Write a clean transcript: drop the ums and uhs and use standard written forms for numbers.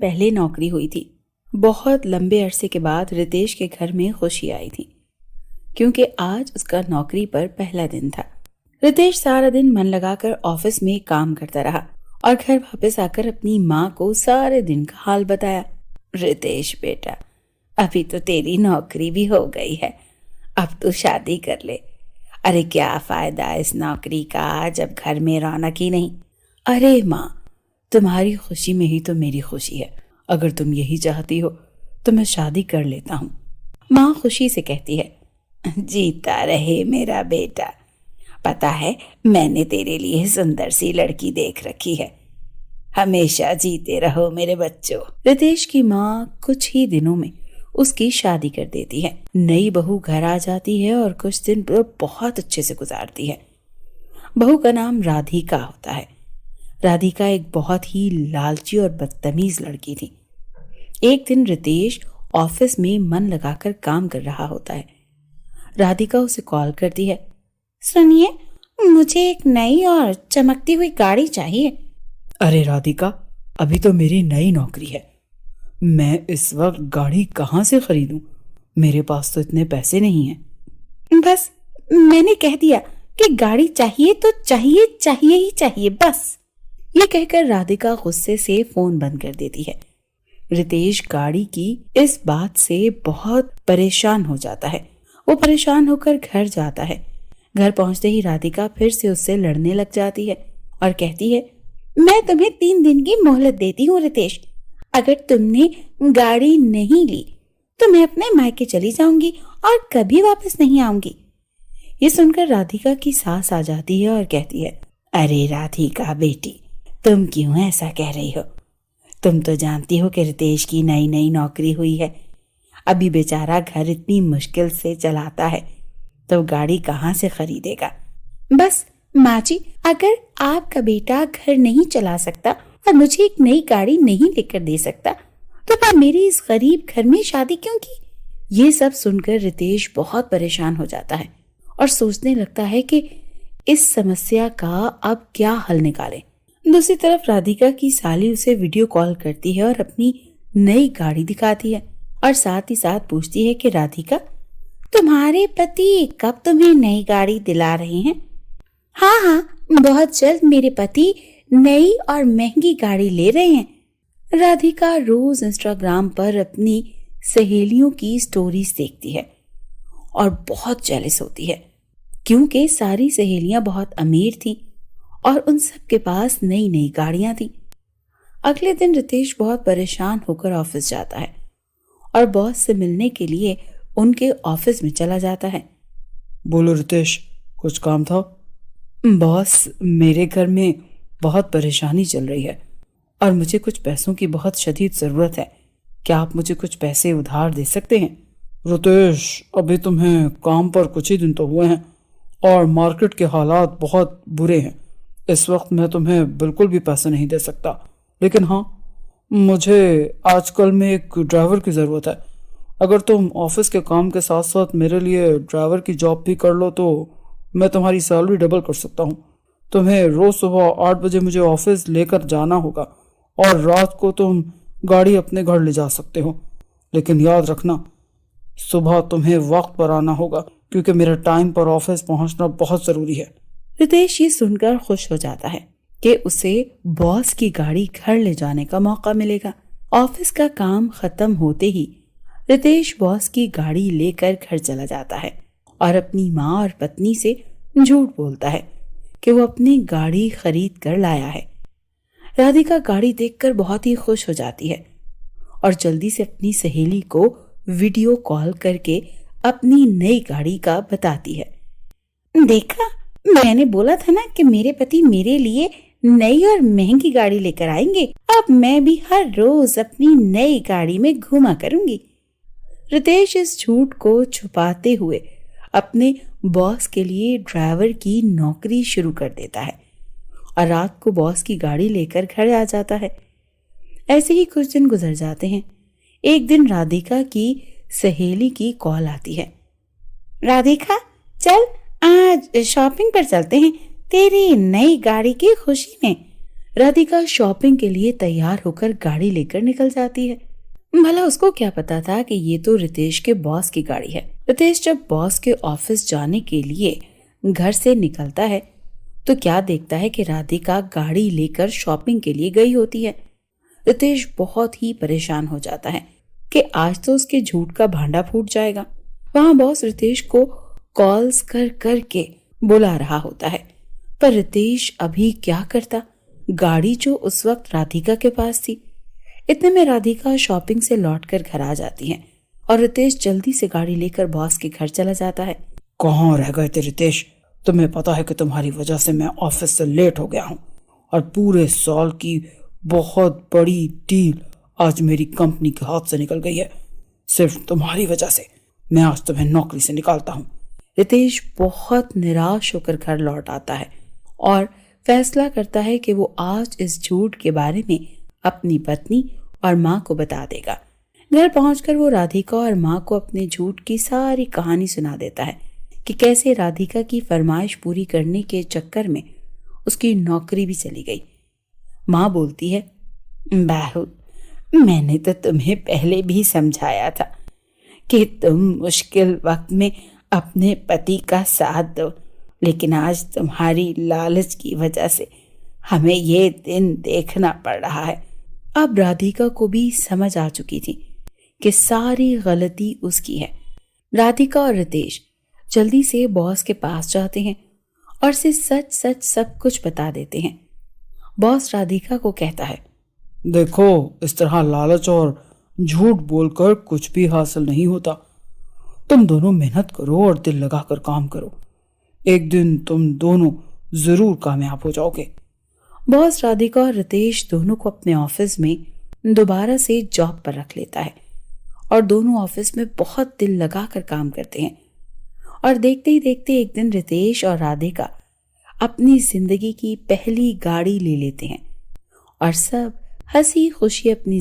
पहले नौकरी हुई थी। बहुत लंबे अरसे के बाद रितेश के घर में खुशी आई थी, क्योंकि आज उसका नौकरी पर पहला दिन था। रितेश सारा दिन मन लगाकर ऑफिस में काम करता रहा और घर वापस आकर अपनी माँ को सारे दिन का हाल बताया। रितेश बेटा, अभी तो तेरी नौकरी भी हो गई है, अब तू शादी कर ले। अरे क्या फायदा इस नौकरी का जब घर में रौनक ही नहीं। अरे माँ, तुम्हारी खुशी में ही तो मेरी खुशी है। अगर तुम यही चाहती हो तो मैं शादी कर लेता हूँ। माँ खुशी से कहती है, जीता रहे मेरा बेटा। पता है, मैंने तेरे लिए सुंदर सी लड़की देख रखी है। हमेशा जीते रहो मेरे बच्चों। रितेश की माँ कुछ ही दिनों में उसकी शादी कर देती है। नई बहू घर आ जाती है और कुछ दिन बहुत अच्छे से गुजारती है। बहू का नाम राधिका होता है। राधिका एक बहुत ही लालची और बदतमीज लड़की थी। एक दिन रितेश ऑफिस में मन लगाकर काम कर रहा होता है। राधिका उसे कॉल करती है, सुनिए, मुझे एक नई और चमकती हुई गाड़ी चाहिए। अरे राधिका, अभी तो मेरी नई नौकरी है। मैं इस वक्त गाड़ी कहाँ से खरीदूं? मेरे पास तो इतने पैसे नहीं हैं। बस मैंने कह दिया कि गाड़ी चाहिए तो चाहिए, चाहिए ही चाहिए बस। ये कहकर राधिका गुस्से से फोन बंद कर देती है। रितेश गाड़ी की इस बात से बहुत परेशान हो जाता है। वो परेशान होकर घर जाता है। घर पहुंचते ही राधिका फिर से उससे लड़ने लग जाती है और कहती है, मैं तुम्हें 3 दिन की मोहलत देती हूँ रितेश। अगर तुमने गाड़ी नहीं ली तो मैं अपने मायके चली जाऊंगी और कभी वापस नहीं आऊंगी। ये सुनकर राधिका की सास आ जाती है और कहती है, अरे राधिका बेटी, तुम क्यों ऐसा कह रही हो? तुम तो जानती हो कि रितेश की नई नई नौकरी हुई है। अभी बेचारा घर इतनी मुश्किल से चलाता है तो गाड़ी कहाँ से खरीदेगा। बस माँ जी, अगर आपका बेटा घर नहीं चला सकता और मुझे एक नई गाड़ी नहीं लेकर दे सकता तो मैं मेरी इस गरीब घर में शादी क्यों की। ये सब सुनकर रितेश बहुत परेशान हो जाता है और सोचने लगता है कि इस समस्या का अब क्या हल निकाले। दूसरी तरफ राधिका की साली उसे वीडियो कॉल करती है और अपनी नई गाड़ी दिखाती है और साथ ही साथ पूछती है कि राधिका, तुम्हारे पति कब तुम्हें नई गाड़ी दिला रहे हैं? हाँ हाँ, बहुत जल्द मेरे पति नई और महंगी गाड़ी ले रहे हैं। राधिका रोज इंस्टाग्राम पर अपनी सहेलियों की स्टोरीज देखती है और बहुत जेलस होती है, क्योंकि सारी सहेलियां बहुत अमीर थीं और उन सब के पास नई नई गाड़ियां थीं। अगले दिन रितेश बहुत परेशान होकर ऑफिस जाता है और बॉस से मिलने के लिए उनके ऑफिस में चला जाता है। बोलो रितेश, कुछ काम था? बॉस, मेरे घर में बहुत परेशानी चल रही है और मुझे कुछ पैसों की बहुत शदीद ज़रूरत है। क्या आप मुझे कुछ पैसे उधार दे सकते हैं? रितेश, अभी तुम्हें काम पर कुछ ही दिन तो हुए हैं और मार्केट के हालात बहुत बुरे हैं। इस वक्त मैं तुम्हें बिल्कुल भी पैसे नहीं दे सकता, लेकिन हाँ, मुझे आजकल में एक ड्राइवर की ज़रूरत है। अगर तुम ऑफिस के काम के साथ साथ मेरे लिए ड्राइवर की जॉब भी कर लो तो मैं तुम्हारी सैलरी डबल कर सकता हूँ। तुम्हें रोज़ सुबह 8 बजे मुझे ऑफिस लेकर जाना होगा और रात को तुम गाड़ी अपने घर ले जा सकते हो, लेकिन याद रखना, सुबह तुम्हें वक्त पर आना होगा क्योंकि मेरा टाइम पर ऑफिस पहुंचना बहुत ज़रूरी है। रितेश ये सुनकर खुश हो जाता है कि उसे बॉस की गाड़ी घर ले जाने का मौका मिलेगा। ऑफिस का काम खत्म होते ही रितेश बॉस की गाड़ी लेकर घर चला जाता है और अपनी माँ और पत्नी से झूठ बोलता है कि वो अपनी गाड़ी खरीद कर लाया है। राधिका गाड़ी देखकर बहुत ही खुश हो जाती है और जल्दी से अपनी सहेली को वीडियो कॉल करके अपनी नई गाड़ी का बताती है। देखा, मैंने बोला था ना कि मेरे पति मेरे लिए नई और महंगी गाड़ी लेकर आएंगे। अब मैं भी हर रोज अपनी नई गाड़ी में घूमा करूंगी। रितेश इस झूठ को छुपाते हुए अपने बॉस के लिए ड्राइवर की नौकरी शुरू कर देता है और रात को बॉस की गाड़ी लेकर घर आ जाता है। ऐसे ही कुछ दिन गुजर जाते हैं। एक दिन राधिका की सहेली की कॉल आती है। राधिका, चल आज शॉपिंग पर चलते हैं तेरी नई गाड़ी की खुशी में। राधिका शॉपिंग के लिए तैयार होकर गाड़ी लेकर निकल जाती है। भला उसको क्या पता था कि ये तो रितेश के बॉस की गाड़ी है। रितेश जब बॉस के ऑफिस जाने के लिए घर से निकलता है तो क्या देखता है कि राधिका गाड़ी लेकर शॉपिंग के लिए गई होती है। रितेश बहुत ही परेशान हो जाता है कि आज तो उसके झूठ का भांडा फूट जाएगा। वहां बॉस रितेश को कॉल्स कर कर के बुला रहा होता है, पर रितेश अभी क्या करता। गाड़ी जो उस वक्त राधिका के पास थी। इतने में राधिका शॉपिंग से लौटकर घर आ जाती है और रितेश जल्दी से गाड़ी लेकर बॉस के घर चला जाता है। कहाँ रह गए थे रितेश? तुम्हें पता है कि तुम्हारी वजह से मैं ऑफिस से लेट हो गया हूँ और पूरे साल की बहुत बड़ी डील आज मेरी कंपनी के हाथ से निकल गई है। सिर्फ तुम्हारी वजह से मैं आज तुम्हें नौकरी से निकालता हूँ। रितेश बहुत निराश होकर घर लौट आता है और फैसला करता है कि वो आज इस झूठ के बारे में अपनी पत्नी और माँ को बता देगा। घर पहुंचकर वो राधिका और माँ को अपने झूठ की सारी कहानी सुना देता है कि कैसे राधिका की फरमाइश पूरी करने के चक्कर में उसकी नौकरी भी चली गई। माँ बोलती है, बहू, मैंने तो तुम्हें पहले भी समझाया था कि तुम मुश्किल वक्त में अपने पति का साथ दो, लेकिन आज तुम्हारी लालच की वजह से हमें ये दिन देखना पड़ रहा है। अब राधिका को भी समझ आ चुकी थी कि सारी गलती उसकी है। राधिका और रितेश जल्दी से बॉस के पास जाते हैं और से सच सच सब कुछ बता देते हैं। बॉस राधिका को कहता है, देखो, इस तरह लालच और झूठ बोलकर कुछ भी हासिल नहीं होता। तुम दोनों मेहनत करो और दिल लगाकर काम करो। एक दिन तुम दोनों जरूर कामयाब हो जाओगे। बॉस राधिका और रितेश दोनों को अपने ऑफिस में दोबारा से जॉब पर रख लेता है और दोनों ऑफिस में बहुत दिल लगाकर काम करते हैं। और देखते ही देखते एक दिन रितेश और राधिका अपनी जिंदगी की पहली गाड़ी ले लेते हैं और सब हंसी खुशी अपनी